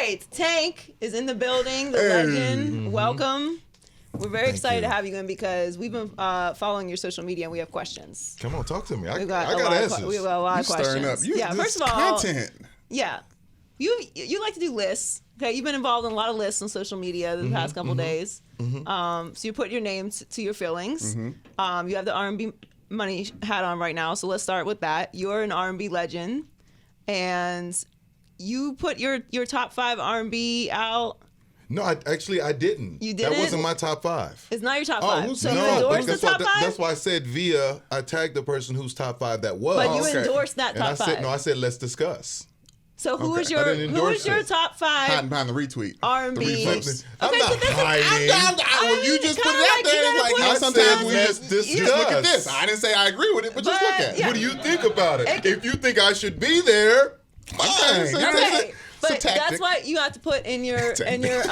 right, Tank is in the building. The legend. Welcome. We're very excited to have you in because we've been following your social media and we have questions. Come on, talk to me. I got got answers. We have a lot of questions. Stirring up. First of all, content. Yeah, you like to do lists. Okay, you've been involved in a lot of lists on social media the past couple days. So you put your name to your feelings. You have the R&B money hat on right now, so let's start with that. You're an R&B legend, and you put your top 5 R&B out. No, I didn't. You didn't? That wasn't my top 5. It's not your top 5. So no, you endorsed the top 5? That's why I said I tagged the person whose top 5 that was. But you endorsed that top 5. I said let's discuss. So who is your top 5? Hiding behind the retweet. R&B. I'm not hiding. Well, you just put it out there. Like, I sometimes said we let's just look at this. I didn't say I agree with it, but just look at it. Yeah. What do you think about it? If you think I should be there, fine. Okay. But that's why you have to put in your in your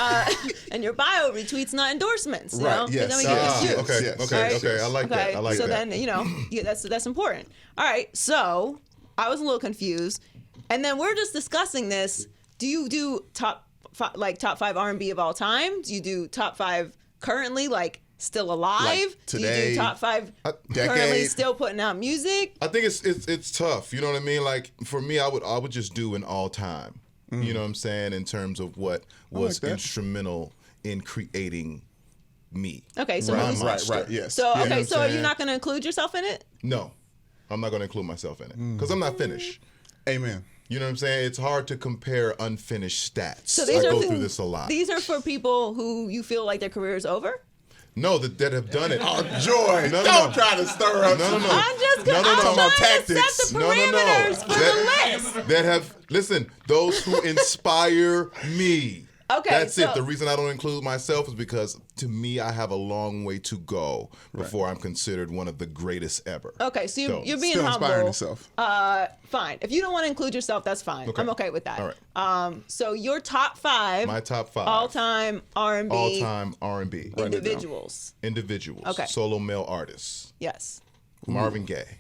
bio retweets, not endorsements. You know? Yes. Then we get views. Okay. I like that. I like so that. Then that's important. All right. So I was a little confused, and then we're just discussing this. Do you do top 5 R&B of all time? Do you do top 5 currently, like still alive? Like today, do you do top 5 currently still putting out music? I think it's tough. You know what I mean? Like for me, I would just do an all time. You know what I'm saying, in terms of what was instrumental in creating me. Okay, so right, yes. So yeah, okay, so are you not going to include yourself in it? No, I'm not going to include myself in it because I'm not finished. Amen. You know what I'm saying? It's hard to compare unfinished stats. So I go through this a lot. These are for people who you feel like their career is over? No, that have done it. Oh, Joy! Don't try to stir up. No. I'm just no. trying tactics. to set the parameters for the list. That have those who inspire me. Okay, that's it. The reason I don't include myself is because to me, I have a long way to go before I'm considered one of the greatest ever. Okay, so you're being still humble. Inspiring yourself. Fine. If you don't want to include yourself, that's fine. Okay. I'm okay with that. All right. So your top 5. My top 5. All-time R&B. All-time R&B. Individuals. Okay. Solo male artists. Yes. Marvin Gaye.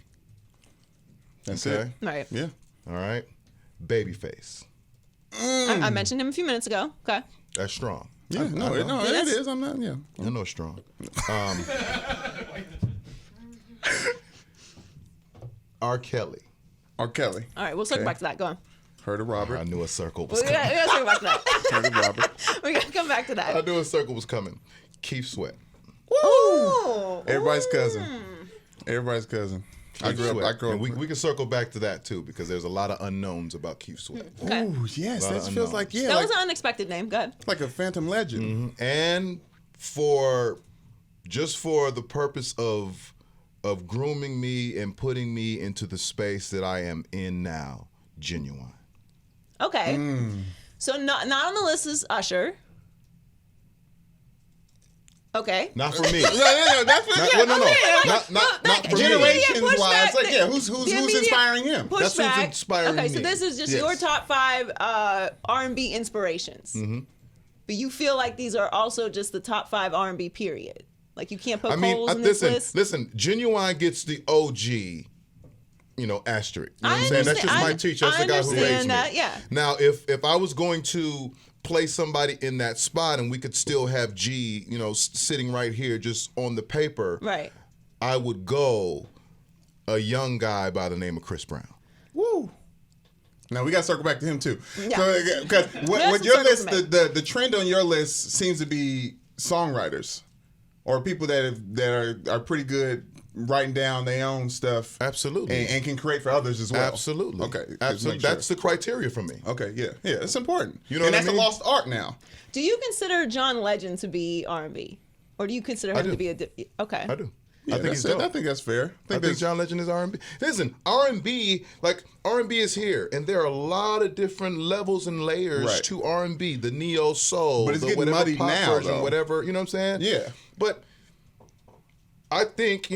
That's it. Right. Yeah. All right. Babyface. I mentioned him a few minutes ago. Okay. That's strong. Yeah, it is. I'm not. Yeah. I know it's strong. R. Kelly. R. Kelly. All right, we'll circle back to that. Go on. Heard of Robert. I knew a circle was We coming. gotta circle back to that. Heard of Robert. We gotta come back to that. I knew a circle was coming. Keith Sweat. Ooh. Everybody's cousin. Everybody's cousin. I grew up. And we can circle back to that too because there's a lot of unknowns about Keith Sweat. Okay. Ooh, yes, that feels like That was an unexpected name. Go ahead. like a phantom legend. And for the purpose of grooming me and putting me into the space that I am in now, Genuine. Okay. So not on the list is Usher. Okay. Not for me. That's Not for me. generations pushback, wise. Like, who's inspiring him? That's who's Pushback. inspiring Okay, me. so this is just Yes. your top 5 R&B inspirations. But you feel like these are also just the top 5 R&B period. Like you can't put Coles in this list. Listen, Genuine gets the OG, asterisk. You know what I'm saying? That's just my teacher. That's the guy who raised me. Yeah. Now, if I was going to play somebody in that spot and we could still have G, sitting right here just on the paper, Right. I would go a young guy by the name of Chris Brown. Woo. Now we got to circle back to him too. Yeah. Because with your list, the trend on your list seems to be songwriters or people that are pretty good writing down their own stuff. Absolutely. And can create for others as well. Absolutely. Okay. Absolutely. That's the criteria for me. Okay. Yeah. It's important. You know and what I that's mean? a lost art now. Do you consider John Legend to be R&B? Or do you consider him to be okay. I do. Yeah, I think he's dope. I think that's fair. I think John Legend is R&B. Listen, R&B is here, and there are a lot of different levels and layers to R&B. The neo soul, but it's the getting whatever muddy pop now, version, though. whatever. You know what I'm saying? Yeah. But I think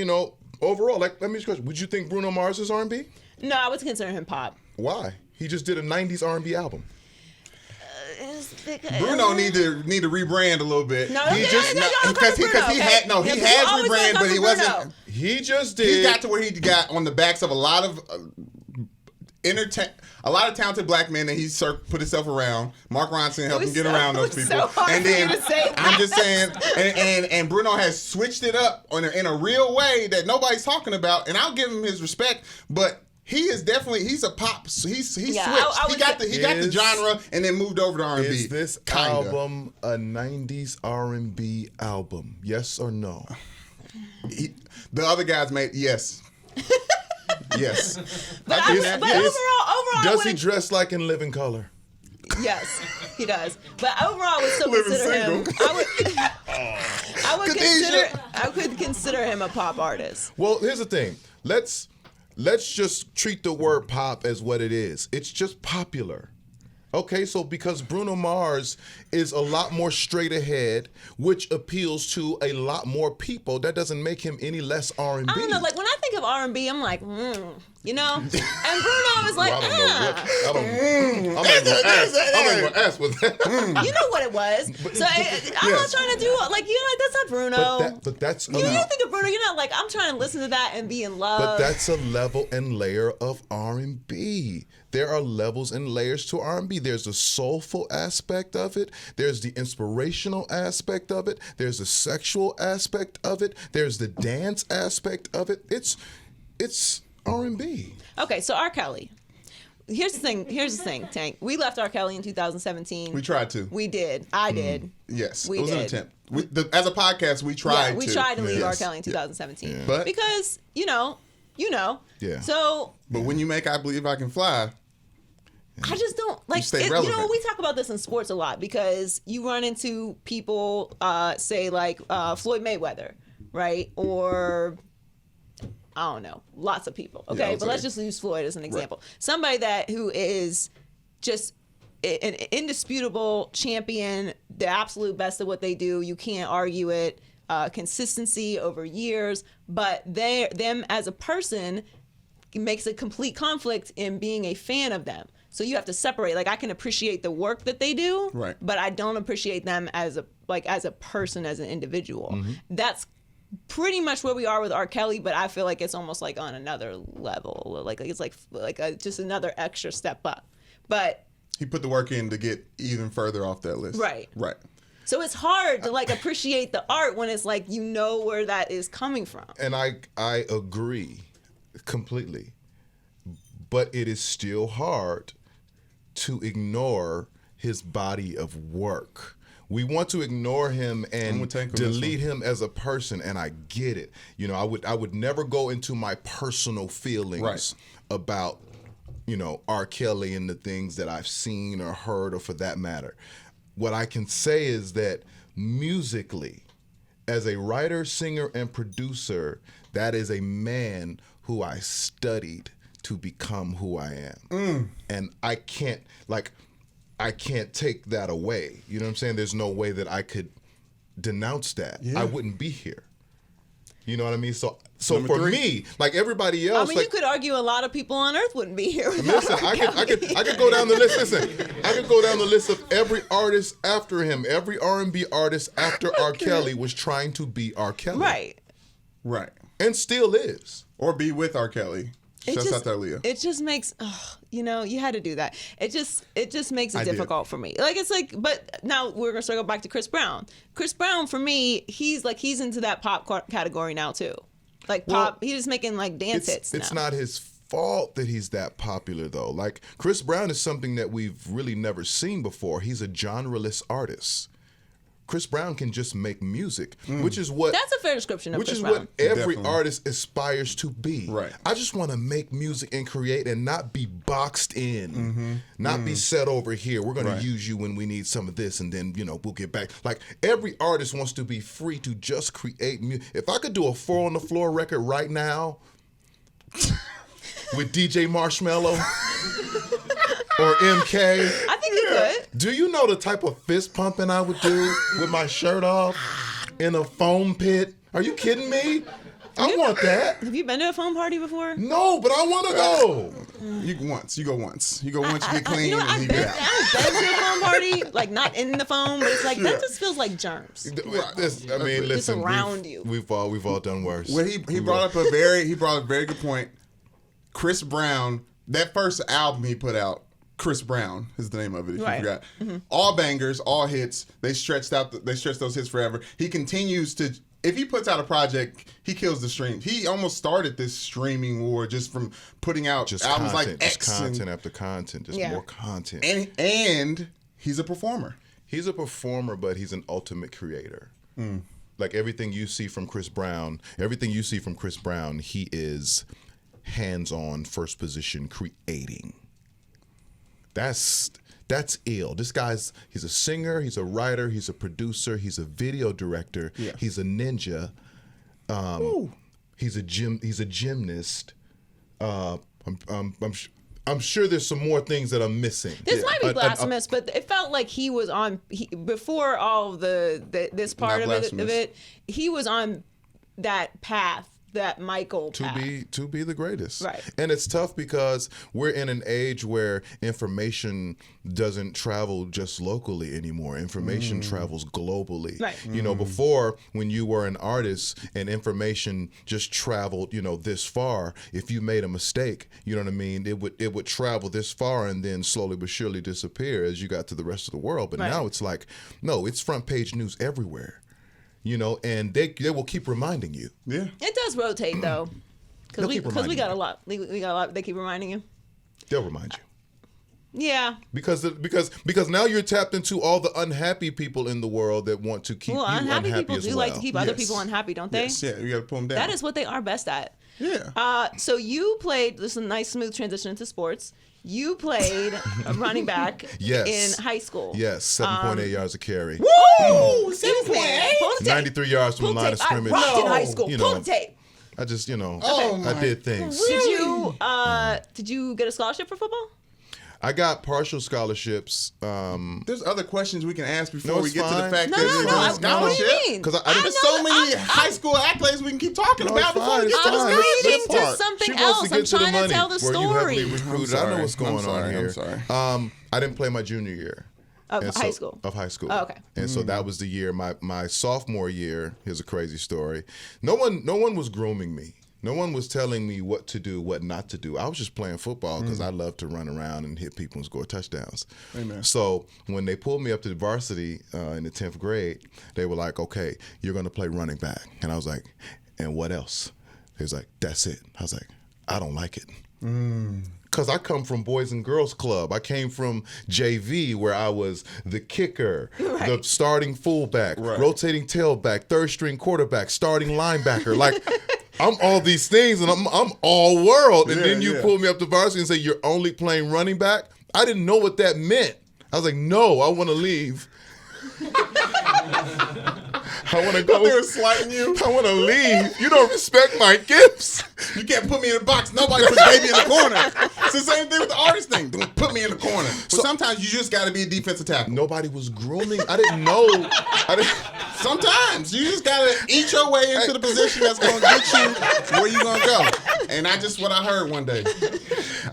overall, let me just question: would you think Bruno Mars is R&B? No, I would consider him pop. Why? He just did a '90s R&B album. Bruno need to rebrand a little bit. No, he has rebranded, but he wasn't. He just did. He got to where he got on the backs of a lot of a lot of talented black men that he put himself around. Mark Ronson helped him get around those people. So hard and then for you to say I'm just saying, and Bruno has switched it up in a real way that nobody's talking about, and I'll give him his respect, but. He's a pop. He's switched. He got the genre and then moved over to R&B. Is this album a 90s R&B album? Yes or no? The other guys made yes. Yes. But overall, does he dress like In Living Color? Yes, he does. But overall, I would still consider him. I would consider him a pop artist. Well, here's the thing. Let's just treat the word pop as what it is. It's just popular. Okay, so because Bruno Mars is a lot more straight ahead, which appeals to a lot more people, that doesn't make him any less R&B. I don't know, like when I think of R&B, I'm like, you know? And Bruno is like, I'm not even gonna ask what that. You know what it was. So I'm not trying to do, like, that's not Bruno. But that's... You think of Bruno, you're not like, I'm trying to listen to that and be in love. But that's a level and layer of R&B. There are levels and layers to R&B. There's the soulful aspect of it. There's the inspirational aspect of it. There's the sexual aspect of it. There's the dance aspect of it. It's R&B. Okay, so R. Kelly. Here's the thing, Tank. We left R. Kelly in 2017. We tried to. We did. I did. Yes, we it was did. an attempt. As a podcast, we tried to. We tried to leave R. Kelly in 2017. Yeah. But because, you know. Yeah. So. But when you make I Believe I Can Fly. I just don't like. Stay relevant. You know, we talk about this in sports a lot because you run into people, say like Floyd Mayweather, right? Or I don't know, lots of people. Okay, but let's just use Floyd as an example. Right. Somebody who is just an indisputable champion, the absolute best of what they do. You can't argue it. Consistency over years, but them as a person makes a complete conflict in being a fan of them. So you have to separate. Like I can appreciate the work that they do, right, but I don't appreciate them as a person, as an individual. Mm-hmm. That's pretty much where we are with R. Kelly, but I feel like it's almost like on another level. Like it's just another extra step up. But he put the work in to get even further off that list. Right. Right. So it's hard to like appreciate the art when it's like you know where that is coming from. And I agree completely. But it is still hard to ignore his body of work. We want to ignore him and delete him as a person, and I get it. You know, I would never go into my personal feelings about, R. Kelly and the things that I've seen or heard, or for that matter. What I can say is that musically, as a writer, singer, and producer, that is a man who I studied to become who I am. And I can't take that away. You know what I'm saying? There's no way that I could denounce that. Yeah. I wouldn't be here. You know what I mean? So for me, like everybody else, you could argue a lot of people on Earth wouldn't be here. Listen, I could go down the list. Listen, I could go down the list of every artist after him. Every R&B artist after R. Kelly was trying to be R. Kelly. Right. And still is. Or be with R. Kelly. It just makes, you had to do that. It just makes it difficult for me. Like, it's like, but now we're going to circle back to Chris Brown. Chris Brown, for me, he's into that pop category now, too. Like, pop, he's just making, like, dance hits now. It's not his fault that he's that popular, though. Like, Chris Brown is something that we've really never seen before. He's a genre-less artist. Chris Brown can just make music, which is what... That's a fair description of Chris Brown. Which is what every artist aspires to be. Right. I just want to make music and create and not be boxed in, not be set over here. We're going to use you when we need some of this, and then, we'll get back. Like, every artist wants to be free to just create music. If I could do a 4 on the Floor record right now with DJ Marshmello or MK... I think you could. Do you know the type of fist pumping I would do with my shirt off in a foam pit? Are you kidding me? I want that. Have you been to a foam party before? No, but I want to go. You go once. You get clean, and you get out. I've been to a foam party, like not in the foam, but it's like that just feels like germs. Listen, just around you. We've all done worse. Well, he brought up a very good point. Chris Brown that first album he put out, Chris Brown is the name of it, if you forgot. Mm-hmm. All bangers, all hits. They stretched those hits forever. He continues to, if he puts out a project, he kills the stream. He almost started this streaming war just from putting out just albums content, like X. just content after content, just more content. And he's a performer. He's a performer, but he's an ultimate creator. Like everything you see from Chris Brown, he is hands-on, first position creating. That's ill. This he's a singer, he's a writer, he's a producer, he's a video director, he's a ninja, he's a gymnast. I'm sure there's some more things that I'm missing. This might be blasphemous, but it felt like he was on before all of this part of it. He was on that path. That Michael path. to be the greatest. Right. And it's tough because we're in an age where information doesn't travel just locally anymore. Information travels globally. Right. You know, before when you were an artist and information just traveled, this far, if you made a mistake, you know what I mean, it would travel this far and then slowly but surely disappear as you got to the rest of the world. But now it's like, no, it's front page news everywhere. And they will keep reminding you. Yeah, it does rotate though, because we got a lot. We got a lot. They keep reminding you. They'll remind you. Yeah. Because now you're tapped into all the unhappy people in the world that want to keep you unhappy people as do well. like to keep other people unhappy, don't they? Yes, yeah, you got to pull them down. That is what they are best at. Yeah. So you played. This is a nice smooth transition into sports. You played a running back in high school. Yes, 7.8 yards of carry. Woo! 7.8? 93 yards from the line of scrimmage. I rocked in high school. Pull the tape. I just, I did things. Really? Did you get a scholarship for football? I got partial scholarships. There's other questions we can ask before we get to the fact that there's a scholarship. What do you mean? Because there's so many high school accolades we can keep talking about before we get to I was getting to something else. I'm trying to tell the story. I know what's going on here. I'm sorry. I didn't play my junior year. Of high school. Oh, okay. And so that was the year, my sophomore year. Here's a crazy story. No one was grooming me. No one was telling me what to do, what not to do. I was just playing football because I love to run around and hit people and score touchdowns. Amen. So when they pulled me up to the varsity in the 10th grade, they were like, okay, you're going to play running back. And I was like, and what else? They was like, that's it. I was like, I don't like it. Because I come from Boys and Girls Club. I came from JV where I was the kicker, the starting fullback, rotating tailback, third string quarterback, starting linebacker. Like, I'm all these things and I'm all world. And then you pull me up to varsity and say, you're only playing running back? I didn't know what that meant. I was like, no, I want to leave. I want to go. They were slighting you. I want to leave. You don't respect my gifts. You can't put me in a box. Nobody puts baby in the corner. It's the same thing with the artist thing. Don't put me in the corner. So sometimes you just got to be a defensive tackle. Nobody was grooming. I didn't know. Sometimes you just got to eat your way into the position that's going to get you where you're going to go. And that's what I heard one day.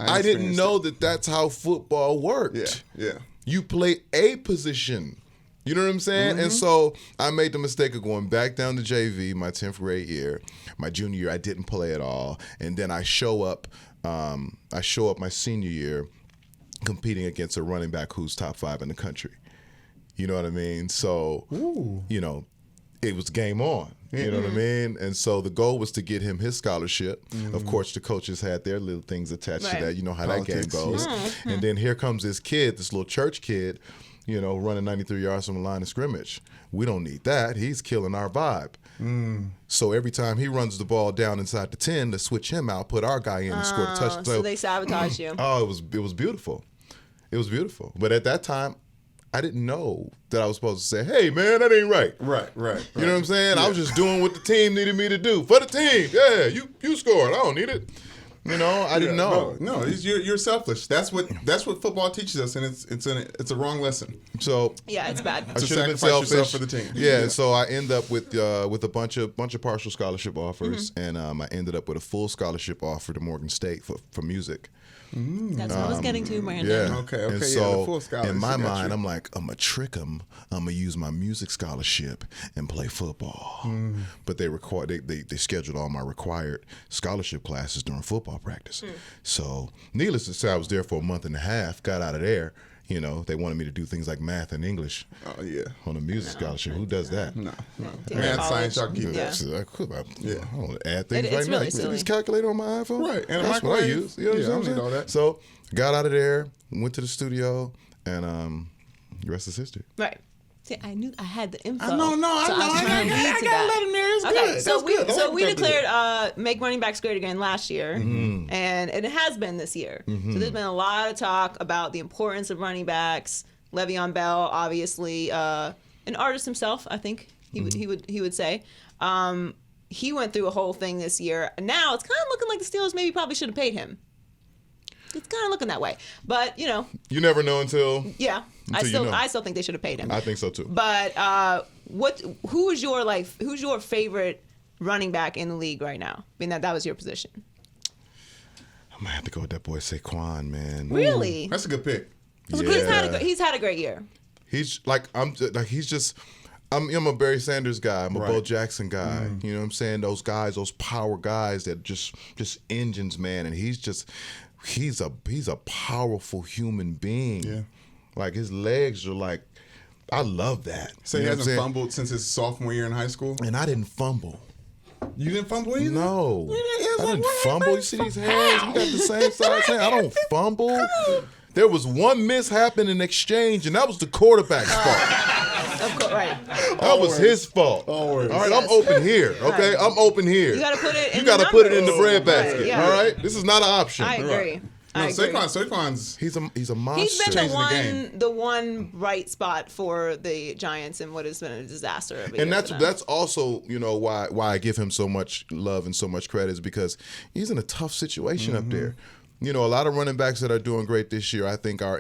I didn't know that that's how football worked. Yeah. You play a position. You know what I'm saying? And so I made the mistake of going back down to JV my 10th grade year. My junior year, I didn't play at all. And then I show up my senior year competing against a running back who's top 5 in the country. You know what I mean? So, it was game on. You know what I mean? And so the goal was to get him his scholarship. Of course, the coaches had their little things attached to that. You know how Politics, that game goes. And then here comes this kid, this little church kid, running 93 yards from the line of scrimmage. We don't need that. He's killing our vibe. So every time he runs the ball down inside the 10, to switch him out, put our guy in and score the touchdown. So they sabotage you. Oh, it was beautiful. It was beautiful. But at that time, I didn't know that I was supposed to say, hey, man, that ain't right. Right. You know what I'm saying? I was just doing what the team needed me to do. For the team. Yeah, you scored. I don't need it. I didn't know. No, you're selfish. That's what football teaches us, and it's a wrong lesson. So yeah, it's bad. I should have been selfish for the team. Yeah, so I end up with a bunch of partial scholarship offers, and I ended up with a full scholarship offer to Morgan State for music. That's what I was getting to, Brandon. Yeah. Okay. And The so full scholarship. in my Got mind, you. I'm like, I'm gonna trick him. I'm gonna use my music scholarship and play football. But they scheduled all my required scholarship classes during football practice. So needless to say, I was there for a month and a half. Got out of there. You know, they wanted me to do things like math and English. Oh yeah. On a music scholarship. Who does that? No. Take Math, college. science, y'all keep Yeah. that. So I don't add It's things right now. really You see silly. this calculator on my iPhone? Right, and a that's what I microwave. use. You know what Yeah, I I'm don't need saying? all that. So got out of there, went to the studio, and the rest is history. Right. See, I knew I had the info. I know. So I was trying to lead to that. let him there. It's Okay, good. so That's we good. so we declared make running backs great again last year, and it has been this year. So there's been a lot of talk about the importance of running backs. Le'Veon Bell, obviously, an artist himself, I think he would say. He went through a whole thing this year. Now it's kind of looking like the Steelers maybe probably should have paid him. It's kind of looking that way, but you never know until. Yeah, Until I still think they should have paid him. I think so too. But who's your favorite running back in the league right now? I mean that was your position. I might have to go with that boy Saquon, man. Really? That's a good pick. Yeah. He's had a great year. He's like I'm a Barry Sanders guy. I'm a Right. Bo Jackson guy. You know what I'm saying? Those guys, those power guys that just engines, man. And he's a powerful human being. Yeah. Like his legs are like, I love that. So You he know what I'm hasn't saying? fumbled since his sophomore year in high school. And I didn't fumble. You didn't fumble either. No, Yeah, I didn't fumble. You see these hands? We got the same size hands. I don't fumble. There was one mishap in an exchange, and that was the quarterback's fault. Of course, right. That was his fault. Always. All right, Yes. I'm open here. Okay, Right. I'm open here. You got to put it. You In got to the put it in the numbers. breadbasket. Right, yeah. All right, this is not an option. I agree. No, I agree. Saquon's. He's a monster. He's been Changing the game. the one bright spot for the Giants in what has been a disaster. Of a And year for them. that's also why I give him so much love and so much credit is because he's in a tough situation up there. A lot of running backs that are doing great this year, I think, are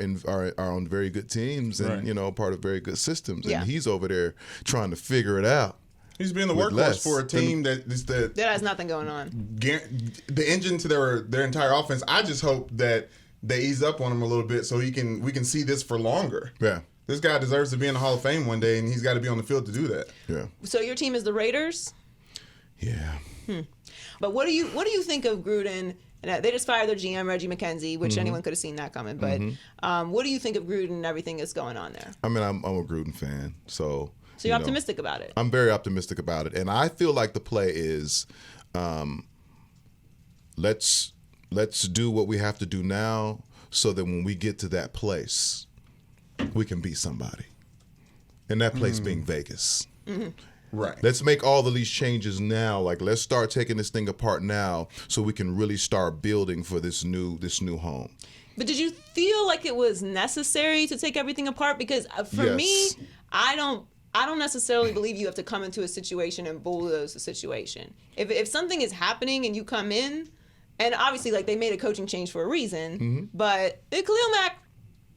on very good teams and Right. part of very good systems. Yeah. And he's over there trying to figure it out. He's been the With workhorse less. for a team that is the engine to their entire offense. I just hope that they ease up on him a little bit so we can see this for longer. Yeah, This guy deserves to be in the Hall of Fame one day, and he's got to be on the field to do that. yeah, So your team is the Raiders. yeah. But what do you think of Gruden? And they just fired their GM Reggie McKenzie, which anyone could have seen that coming. But what do you think of Gruden and everything that's going on there? I mean, I'm a Gruden fan, so You're optimistic about it. I'm very optimistic about it, and I feel like the play is, let's do what we have to do now, so that when we get to that place, we can beat somebody, and that place being Vegas. Right. Let's make all of these changes now. Like, let's start taking this thing apart now, so we can really start building for this new home. But did you feel like it was necessary to take everything apart? Because for Yes. me, I don't necessarily believe you have to come into a situation and bulldoze the situation. If something is happening and you come in, and obviously like they made a coaching change for a reason, but Khalil Mack,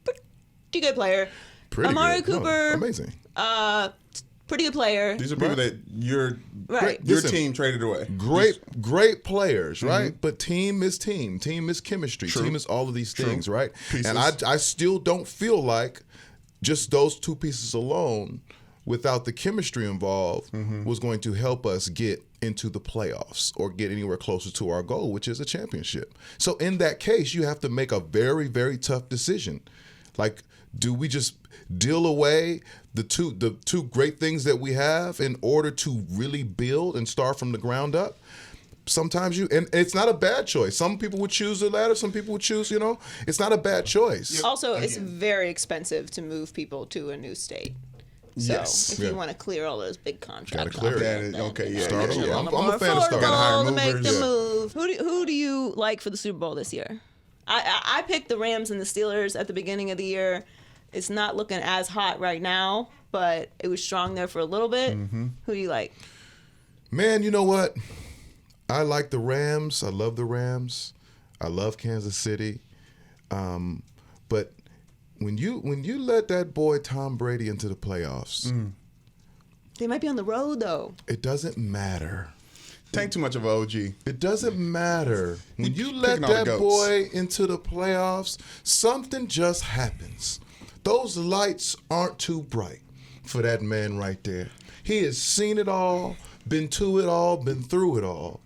pretty good player. Pretty Amari good. No, Cooper, amazing. pretty good player. These are people that your Right. Listen, team traded away. Great players, right? But team is team. Team is chemistry. True. Team is all of these things, right? Pieces. And I still don't feel like just those two pieces alone, without the chemistry involved, was going to help us get into the playoffs or get anywhere closer to our goal, which is a championship. So in that case, you have to make a very, very tough decision. Like, do we just deal away the two great things that we have in order to really build and start from the ground up? Sometimes and it's not a bad choice. Some people would choose the latter. Some people would choose, it's not a bad choice. Also, it's very expensive to move people to a new state. So Yes. if you want to clear all those big contracts, Gotta clear off, it. then Okay, yeah, Start yeah, over. yeah. I'm more a fan of starting. Gotta hire affordable to make movers. the Yeah. move. Who do you like for the Super Bowl this year? I picked the Rams and the Steelers at the beginning of the year. It's not looking as hot right now, but it was strong there for a little bit. Who do you like? Man, you know what? I like the Rams. I love the Rams. I love Kansas City. But when you let that boy Tom Brady into the playoffs, They might be on the road though. it doesn't matter. Tank too much of an OG. It doesn't matter. When you let that boy into the playoffs, something just happens. Those lights aren't too bright for that man right there. He has seen it all, been to it all, been through it all.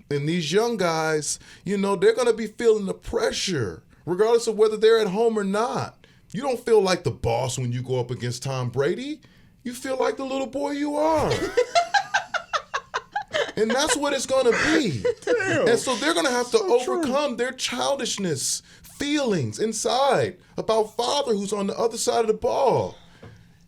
And these young guys, they're going to be feeling the pressure, regardless of whether they're at home or not. You don't feel like the boss when you go up against Tom Brady. You feel like the little boy you are. And that's what it's going to be. Damn. And so they're going to have to overcome their childishness, feelings inside about father who's on the other side of the ball.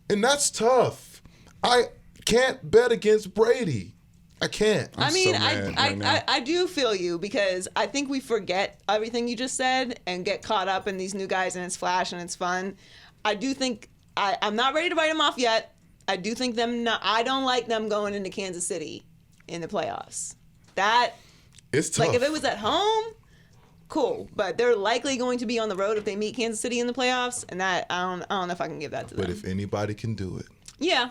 And that's tough. I can't bet against Brady. I can't. I do feel you, because I think we forget everything you just said and get caught up in these new guys, and it's flash and it's fun. I do think I'm not ready to write them off yet. I do think I don't like them going into Kansas City in the playoffs. It's tough. Like, if it was at home, cool. But they're likely going to be on the road if they meet Kansas City in the playoffs, and that I don't know if I can give that to them. But if anybody can do it, yeah,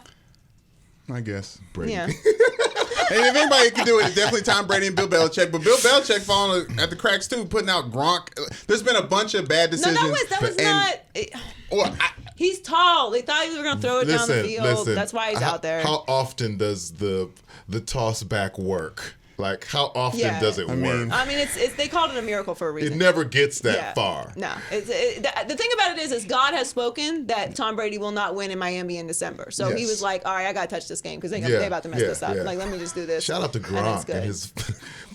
I guess Brady. Yeah. And if anybody can do it, it's definitely Tom Brady and Bill Belichick. But Bill Belichick falling at the cracks too, putting out Gronk. There's been a bunch of bad decisions. No, that was not. He's tall. They thought he was going to throw it down the field. That's why he's out there. How often does the toss back work? Like, how often does it work? I mean, it's they called it a miracle for a reason. It never gets that far. No. The thing about it is God has spoken that Tom Brady will not win in Miami in December. So he was like, all right, I got to touch this game because they're about to mess this up. Like, let me just do this. Shout out to Gronk and his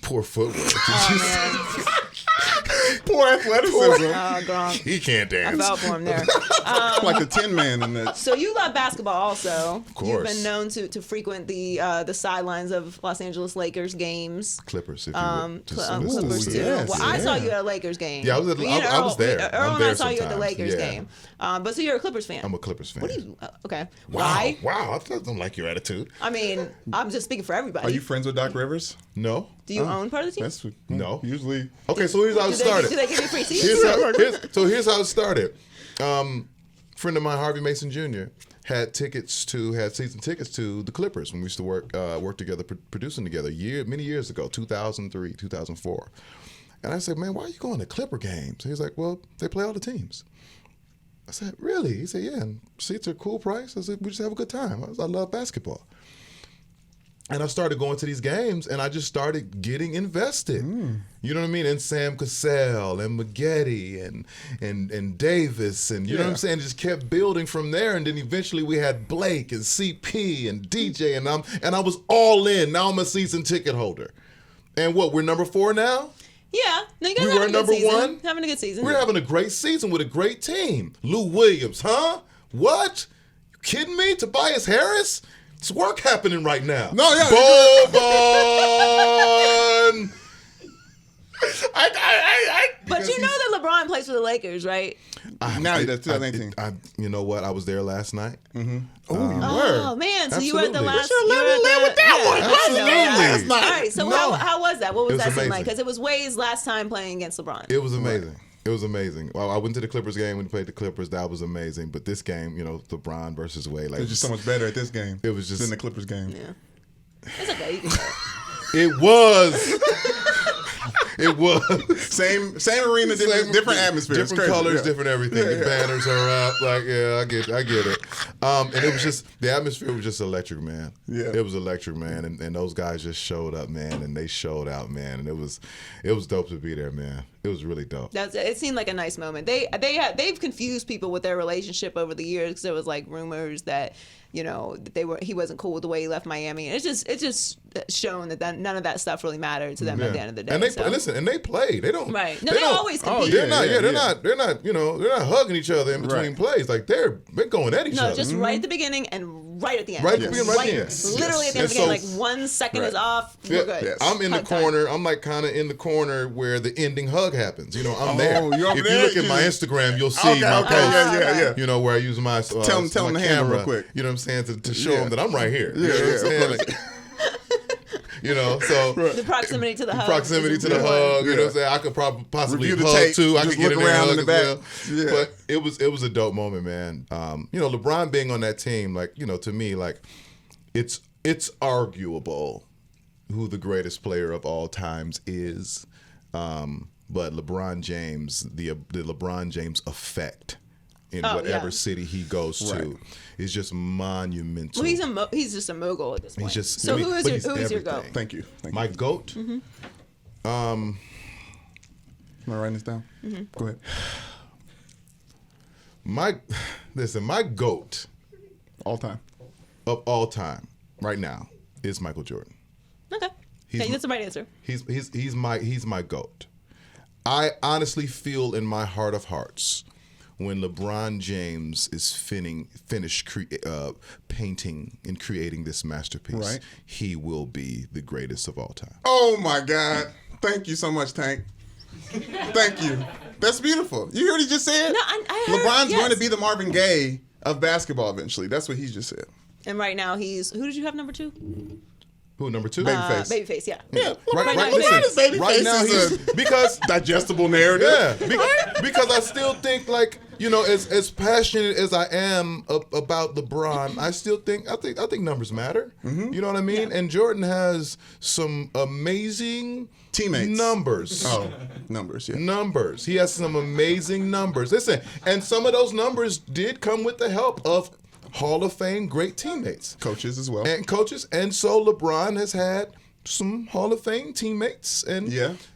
poor footwork. Oh, man. Poor athleticism. Gronk. He can't dance. I felt for him there. Like the Tin Man in that. So you love basketball also. Of course. You've been known to frequent the sidelines of Los Angeles Lakers games. Clippers, if you would. Clippers too. Yes, well, I saw you at a Lakers game. Yeah, I was there. Earl I'm and there I saw you at the sometimes. Lakers game. But so you're a Clippers fan. I'm a Clippers fan. What do you? Okay. Wow. Why? Wow. I don't like your attitude. I mean, I'm just speaking for everybody. Are you friends with Doc Rivers? No. Do you own part of the team? That's No. Usually. Okay, so here's how it started. Do they give you free seats? Here's how it started. Friend of mine, Harvey Mason Jr., had season tickets to the Clippers when we used to work together, producing together many years ago, 2003, 2004. And I said, man, why are you going to Clipper games? He was like, well, they play all the teams. I said, really? He said, yeah, and seats are a cool price. I said, we just have a good time. I love basketball. And I started going to these games, and I just started getting invested. You know what I mean? And Sam Cassell and Maggette and Davis, and you know what I'm saying? It just kept building from there, and then eventually we had Blake and CP and DJ, and I was all in. Now I'm a season ticket holder. And what? We're number 4 now. Yeah, no, you guys We were number 1. Having a good season. We're having a great season with a great team. Lou Williams, huh? What? You kidding me? Tobias Harris? It's work happening right now. No, yeah. Boban! But you know that LeBron plays for the Lakers, right? Now he does 2018. You know what? I was there last night. Mm-hmm. Oh man! So you were at the last. What's your level with that one? Absolutely. All right. So how was that? What was that scene like? amazing. Because it was Wade's last time playing against LeBron. It was amazing. It was amazing. Well, I went to the Clippers game when we played the Clippers. That was amazing. But this game, LeBron versus Wade, like It's just so much better at this game. It was just than the Clippers game. Yeah. It's okay. You can say it. It was. It was. Same arena, different atmosphere. Different colors, different everything. The banners are up. Like, I get it. And it was just, the atmosphere was just electric, man. Yeah. It was electric, man. And those guys just showed up, man. And they showed out, man. And it was dope to be there, man. It was really dope. It seemed like a nice moment. They've confused people with their relationship over the years because there was like rumors that he wasn't cool with the way he left Miami. And it's just shown that none of that stuff really mattered to them at the end of the day. And they play. They don't. Right. No, they always compete. They're not. They're not. They're not hugging each other in between plays. Like they're going at each other. No, just right at the beginning and right at the end. Right at the beginning, right at the end. Literally at the end of the game, like 1 second is off. We're good. Yes. I'm in the corner. I'm like kind of in the corner where the ending hug happens. I'm there. If you look at my Instagram, you'll see my post. Yeah. Where I use my tell them my the camera, handle real quick. You know what I'm saying, to show them that I'm right here. Yeah, you know what I'm saying? So the proximity to the hug. Proximity to the hug. You know what I'm saying? I could possibly Review the hug tape, too. I just could get look in there around and in the hug back. as well. Yeah. But it was a dope moment, man. LeBron being on that team, like, to me, like, it's arguable who the greatest player of all times is, but LeBron James, the LeBron James effect in whatever city he goes to is just monumental. Well, he's just a mogul at this point. So who is your GOAT? Thank you. My GOAT? Am I writing this down? Go ahead. My GOAT All time. of all time right now is Michael Jordan. Okay. That's the right answer. He's my GOAT. I honestly feel in my heart of hearts when LeBron James is finished painting and creating this masterpiece, he will be the greatest of all time. Oh my God! Thank you so much, Tank. Thank you. That's beautiful. You hear what he just said? No, I heard, LeBron's going to be the Marvin Gaye of basketball eventually. That's what he just said. And right now who did you have number 2? Who, number 2? Babyface. Babyface, yeah. Right now he's because digestible narrative. Yeah, because I still think as passionate as I am about LeBron, I think numbers matter. You know what I mean? Yeah. And Jordan has some amazing teammates. Numbers. Oh, numbers, yeah. Numbers. He has some amazing numbers. Listen, and some of those numbers did come with the help of Hall of Fame great teammates. Coaches as well. And coaches. And so LeBron has had some Hall of Fame teammates and and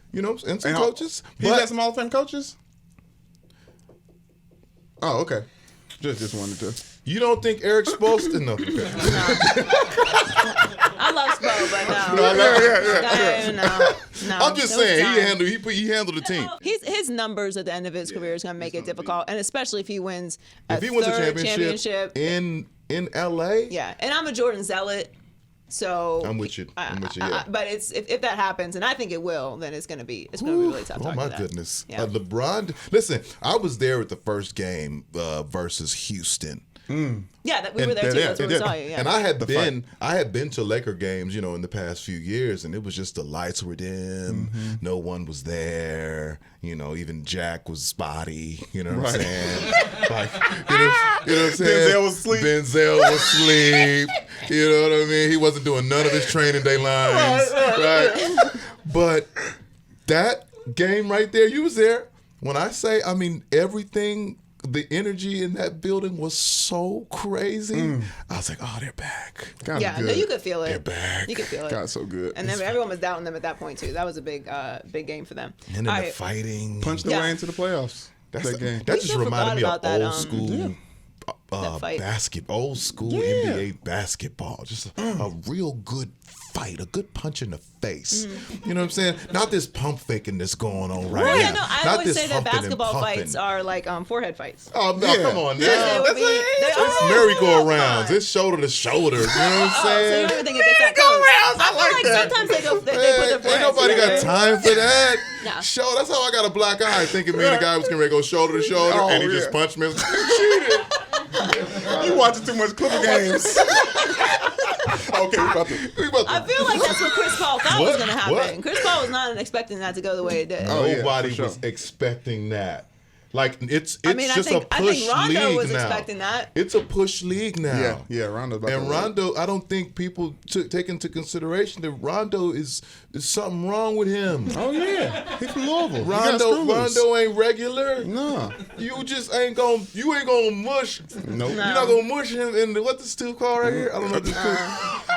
some coaches. He's had some Hall of Fame coaches? Oh, okay. Just wanted to. You don't think Eric Spoelstra? No. I love Spo, but no. I'm just saying he handled the team. His numbers at the end of his career is going to make it difficult, and especially if he wins a championship in LA. Yeah, and I'm a Jordan zealot. So I'm with you. Yeah. But if that happens, and I think it will, then it's gonna be really tough. Oh my goodness, yeah. LeBron. Listen, I was there at the first game versus Houston. Yeah, we were there too. That's where we saw you. Yeah. And I had been to Laker games, in the past few years, and it was just the lights were dim, no one was there. Even Jack was spotty. You know what I'm saying? Like, you know what I'm saying? Denzel was asleep. You know what I mean? He wasn't doing none of his training day lines. Right. But that game right there, you was there. When I say, everything. The energy in that building was so crazy. I was like, oh, they're back. God, yeah, no, you could feel it. They're back. You could feel it. God, so good. And then everyone was doubting them at that point, too. That was a big game for them. And then the fighting. Punched their way into the playoffs. That game. That just reminded me of that, old school old school NBA basketball. Just a real good fight, a good punch in the face. You know what I'm saying? Not this pump faking that's going on right now. Yeah, no, I always say that basketball fights are like forehead fights. Oh, no, come on now. It's merry-go-rounds. It's shoulder to shoulder. You know what I'm saying? So you don't even think it gets that close. I like that. Sometimes they put their foreheads. Ain't nobody got time for that. No. That's how I got a black eye, thinking me and the guy was going to go shoulder to shoulder, and he just punched me. Cheated. You watching too much Clipper games. Okay, we about to. I feel like that's what Chris Paul thought was going to happen. Chris Paul was not expecting that to go the way it did. Nobody was expecting that. Like it's just a push league now. I think Rondo was expecting that. It's a push league now. Yeah, Rondo. And Rondo, I don't think people take into consideration that Rondo is something wrong with him. Oh yeah, he's from Louisville. Rondo ain't regular. No, you just ain't gonna mush. Nope. You're not gonna mush him in what's this tooth called right here? I don't know what this tooth.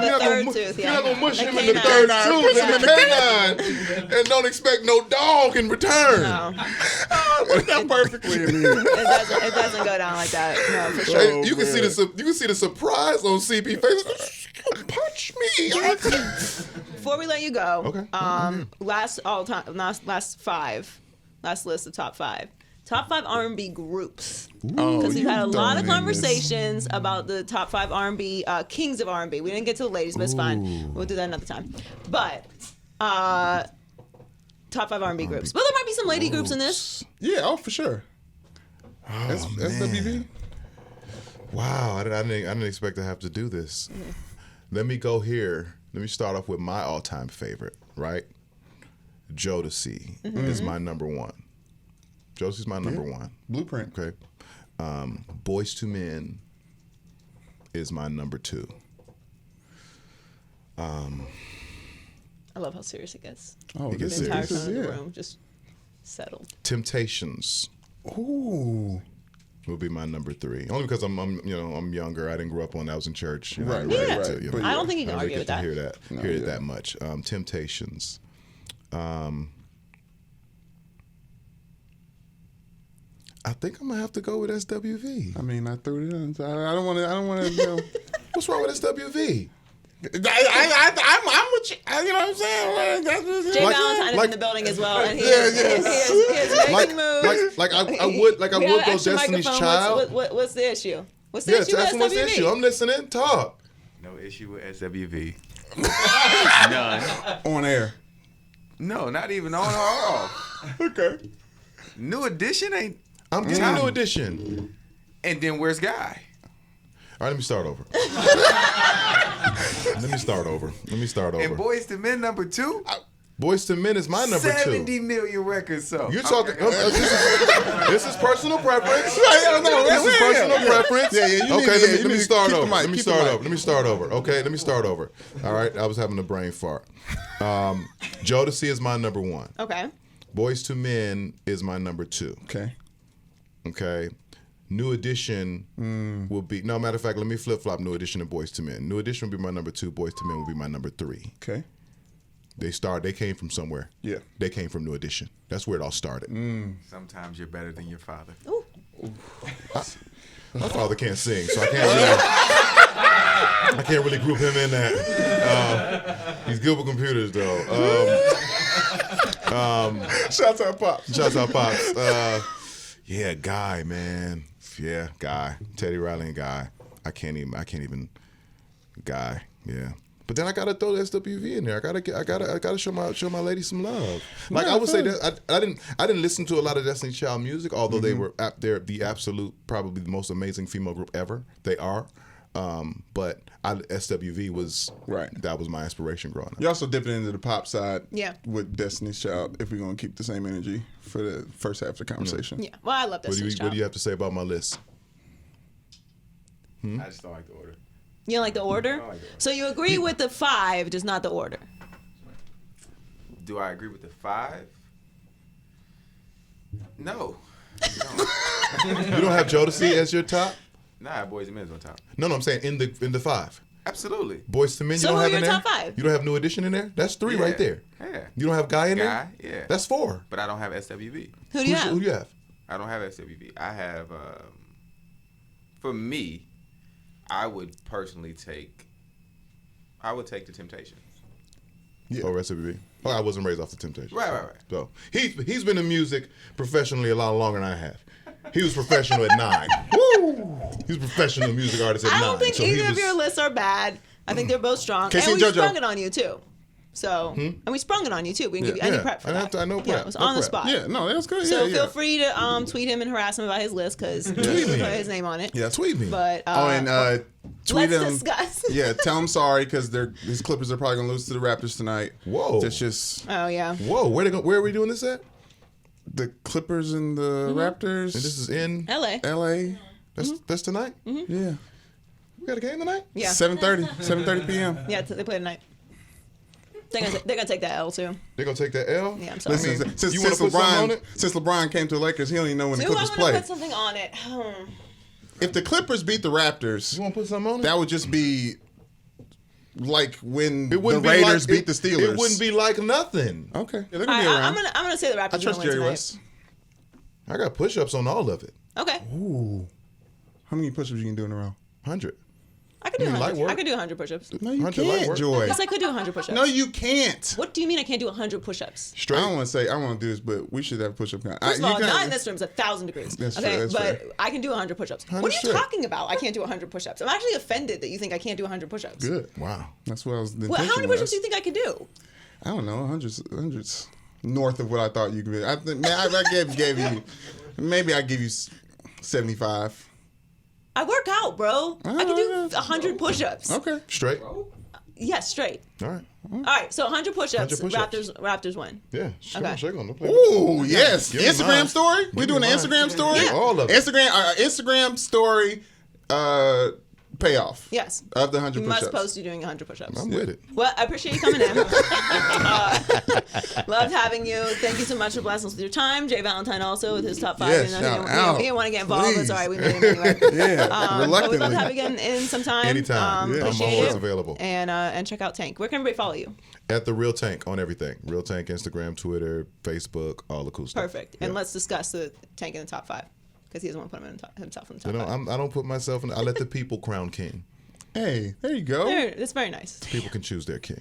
The third tooth. You're not gonna mush him in the third tooth, in the canine, and don't expect no dog in return. No. That perfectly. It doesn't go down like that. No, for sure. You can see the surprise on CP face. Punch me. Before we let you go, okay. Last list of top five R&B groups. Because we've had a lot of conversations about the top 5 R&B kings of R&B. We didn't get to the ladies, but it's fine. We'll do that another time. But top 5 R&B groups. But there might be some lady groups in this. Yeah, for sure. SWV. Wow, I didn't expect to have to do this. Let me go here. Let me start off with my all-time favorite, right? Jodeci is my number one. Jodeci's my number one. Blueprint. Okay. Boyz II Men is my number 2. I love how serious it gets. Oh, It gets The entire serious. tone of the room just settled. Temptations Ooh. will be my number 3. Only because I'm younger. I didn't grow up on that. I was in church. You know, Right, I didn't right, get right. to, But I don't think you can I didn't argue get with to that. hear it that much. Temptations. I think I'm gonna have to go with SWV. I mean, I threw it in. So I don't want to. You know. What's wrong with SWV? I'm with you. You know what I'm saying? Jay Like- Valentine is like- in the building as well, and he Yeah, is, yeah. he is making moves. I would We go have an extra Destiny's microphone. Child. What's the issue? What's the Yeah, issue with that's what's the SWV? issue. I'm listening. Talk. No issue with SWV. None. On air. No, not even on or off. Okay. New Edition ain't. I'm getting a New Edition. And then where's Guy? All right, let me start over. Let me start over. And Boys to Men number 2. Boys to Men is my number 70 2. million records sold. You're talking. Okay. This is personal preference. No, This is personal preference. Yeah, you need okay, to- let me you start keep the over. mic, Let me keep the start mic. over. Let me start over. Okay, let me start over. All right, I was having a brain fart. Jodeci is my number 1. Okay. Boys to Men is my number 2. Okay. Okay. New Edition will be. No, matter of fact, let me flip flop New Edition and Boys to Men. New Edition will be my number 2. Boys to Men will be my number 3. Okay. They came from somewhere. Yeah. They came from New Edition. That's where it all started. Sometimes you're better than your father. Ooh. My father can't sing, so I can't really group him in that. He's good with computers, though. Shouts out, Pops. Shouts out Pops. Yeah, Guy, man. Yeah, Guy. Teddy Riley and Guy. I can't even. Guy. Yeah. But then I gotta throw the SWV in there. I gotta show my lady some love. Like I would say that I didn't listen to a lot of Destiny's Child music, although they're the absolute, probably the most amazing female group ever. They are. But SWV was Right. That was my inspiration growing up. You also dipping into the pop side. Yeah. With Destiny's Child, if we're gonna keep the same energy for the first half of the conversation. Yeah. Well, I love What this. do you have to say about my list? I just don't like the order. You don't like the order? I don't like the order. So you agree with the 5, just not the order. Do I agree with the 5? No. You don't have Jodeci as your top? Nah, Boys and Men's on top. No, I'm saying in the 5. Absolutely. Boys to Men, So you don't who have are in your there? top 5? You don't have New Edition in there? That's 3 Yeah. right there. Yeah. You don't have Guy in there? Guy, yeah. That's 4. But I don't have SWV. Who do you have? Who do you have? I don't have SWV. I have, for me, I would personally take the Temptations. Yeah. Oh, SWV. Oh, I wasn't raised off the Temptations. Right. So he's been in music professionally a lot longer than I have. He was professional at 9. Woo! He was a professional music artist at 9. I don't think so either of your lists are bad. I think they're both strong. Casey and and we JoJo. sprung it on you too. So, and we sprung it on you too. We didn't give you any prep for I that. know Yeah, prep. it was No on the prep. spot. Yeah, no, that's good. So yeah, feel yeah. free to tweet him and harass him about his list because he Tweet me. put his name on it. Yeah. Tweet me. But Tweet let's him. discuss. Yeah, tell him sorry because these Clippers are probably gonna lose to the Raptors tonight. Whoa. That's just Oh yeah. Whoa, where are we doing this at? the Clippers and the Raptors. And this is in LA. LA. that's tonight? Yeah. We got a game tonight? Yeah. 7:30 p.m. Yeah, they play tonight. They're gonna take that L too. They're gonna take that L? Yeah, I'm sorry. Listen, since, you wanna since put something on LeBron it? since LeBron came to the Lakers, he don't even know when the Do I Clippers want to play. put something on it? If the Clippers beat the Raptors, You wanna put something on it? that would just be like when the It wouldn't be Raiders like, beat the Steelers. It wouldn't be like nothing. Okay. Yeah, they're All gonna right, be around. I'm gonna say the Raptors. I trust are gonna Jerry win West. I got push-ups on all of it. tonight. Okay, Ooh. How many push-ups you can do in a row? 100. I could do You mean light 100. work? I could do 100 push-ups. No, you 100 light can't, work. Joy. Yes, I could do 100 push-ups. No, you can't. What do you mean I can't do 100 push-ups? Straight. I don't want to say I want to do this, but we should have push-up count. First of all, not in this room. It's 1,000 degrees. That's okay, fair, that's but fair. I can do 100 push-ups. What are 100 you straight. talking about? I can't do 100 push-ups. I'm actually offended that you think I can't do 100 push-ups. Good. Wow. That's what I was. The Well, how intention many push-ups was. do you think I could do? I don't know. Hundreds north of what I thought you could be. I think, man, I gave you. Maybe I give you 75. I work out, bro. I can do 100 push-ups. Okay. Straight. Yes, straight. All right. All right, so 100 push-ups. 100 push-ups. Raptors win. Yeah. Okay. Shake on. Don't play. Ooh, yes. Give me Instagram mine. story. We Give doing me an mine. Instagram story. Yeah. All of it. Instagram story. payoff. Yes. Of the 100 You push-ups. must post you doing 100 push-ups. I'm with it. Well, I appreciate you coming in. Loved having you. Thank you so much for blessing us with your time. Jay Valentine also with his top 5. Yes, shout out. He didn't want to get involved. Please. That's all right. We made him anyway. Yeah, But we'd reluctantly. love to have you again in some time. Anytime. I'm Appreciate always it. available. And check out Tank. Where can everybody follow you? At the Real Tank on everything. Real Tank, Instagram, Twitter, Facebook, all the cool stuff. Perfect. And let's discuss the Tank in the top 5 because he doesn't want to put himself in the top 5. I don't put myself in. I let the people crown king. Hey, there you go. It's very nice. People can choose their king.